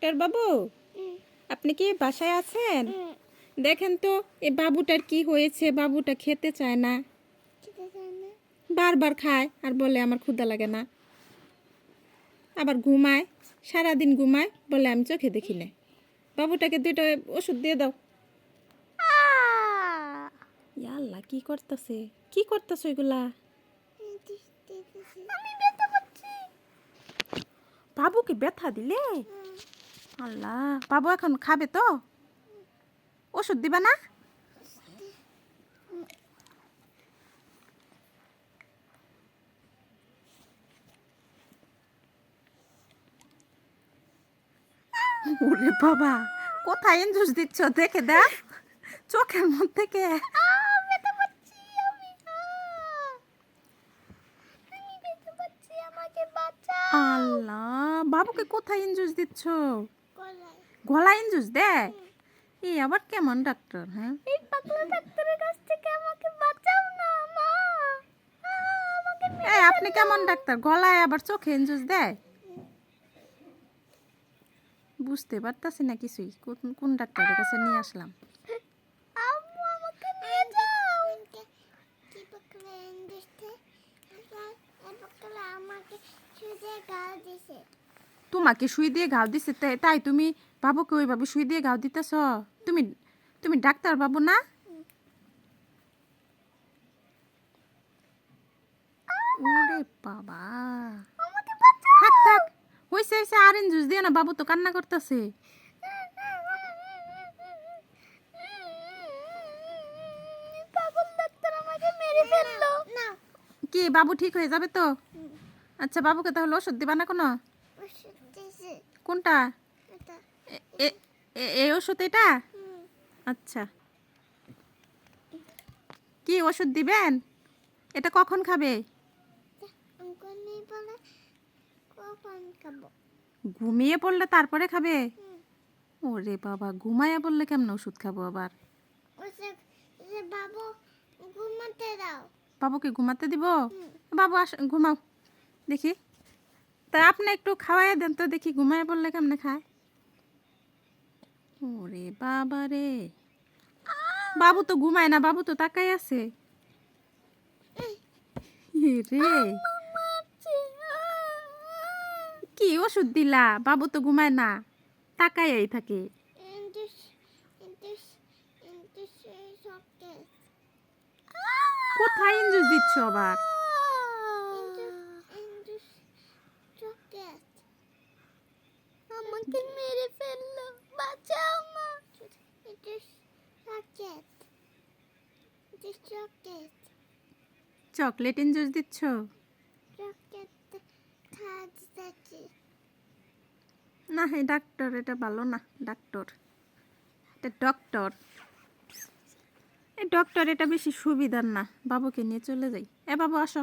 Doctor বাবু, আপনি কি বাসায় আছেন? দেখেন তো এই বাবুটার কি হয়েছে। বাবুটা খেতে চায় না, বারবার খায় আর বলে আমার ক্ষুধা লাগে না। আবার ঘুমায়, সারাদিন ঘুমায়, বলে আমি চোখে দেখি না। বাবুটাকে দুটো ওষুধ দিয়ে দাও। আল্লাহ, কি করতেছে, কি করতেছ এগুলা? বাবুকে ব্যথা দিলে? আল্লাহ, বাবু এখন খাবে তো? ওষুধ দিবা না? ওরে বাবা, কোথায় ইনজুস দিচ্ছ দেখে দেখ, চোখের মধ্যে কে? আল্লাহ, বাবুকে কোথায় ইনজুস দিচ্ছ? গলায় ইনজুস দে? এই আবার কেমন ডাক্তার? হ্যাঁ, এই পাগলা ডাক্তারের কাছ থেকে আমাকে বাঁচাও না মা। আমাকে এই আপনি কেমন ডাক্তার, গলায় আবার চোখে ইনজুস দেয়? বুঝতে পারতাছি না কিছুই, কোন ডাক্তারের কাছে নিয়ে আসলাম। আম্মু আমাকে নিয়ে যাও। কি পাগলা এন্ডেস্টে পাগলা আমাকে শুয়ে গাল দিছে। তোমাকে শুই দিয়ে ঘাও দিছে? তাই তুমি বাবুকে ওইভাবে শুই দিয়ে ঘাও দিতেছ? তুমি তুমি ডাক্তার বাবু না? ওরে বাবা, আমাকে বাঁচাও। থাক থাক, হইছে হইছে, আর ইনজুস দিও না, বাবু তো কান্না করতেছে। পাগল ডাক্তার আমাকে মেরে ফেললো। না, কি বাবু ঠিক হয়ে যাবে তো? আচ্ছা, বাবুকে তাহলে ওষুধ দিবা না কোনো? ওষুধ দিছে কোনটা? এটা। এই ওষুধ এটা? আচ্ছা, কি ওষুধ দিবেন? এটা কখন খাবে? অঙ্কনি বলে কখন খাবো? ঘুমিয়ে পড়লে তারপরে খাবে? ওরে বাবা, ঘুমায়া পড়লে কেমন ওষুধ খাবো আবার? ওসে বাবু ঘুমাতে দাও। বাবুকে ঘুমাতে দিব? বাবু ঘুমাও দেখি। তা আপনি একটু খাওয়াই দেন তো দেখি, ঘুমায় পড়লে কেমনে খায়। ওরে বাবা রে, বাবু তো ঘুমায় না, বাবু তো তাকাই আছে। রে, কি ওষুধ দিলা? বাবু তো ঘুমায় না, তাকাই থাকে। কোথায় ইনজুস দিচ্ছ আবার? আমাকে মেরে ফেললো, বাঁচাও মা। চকলেট ইনজুস দিচ্ছ? না, এই ডাক্তার, এটা ভালো না ডাক্তার, এটা ডক্টর। এই ডক্টর এটা বেশি সুবিধার না, বাবুকে নিয়ে চলে যাই। বাবু আসো।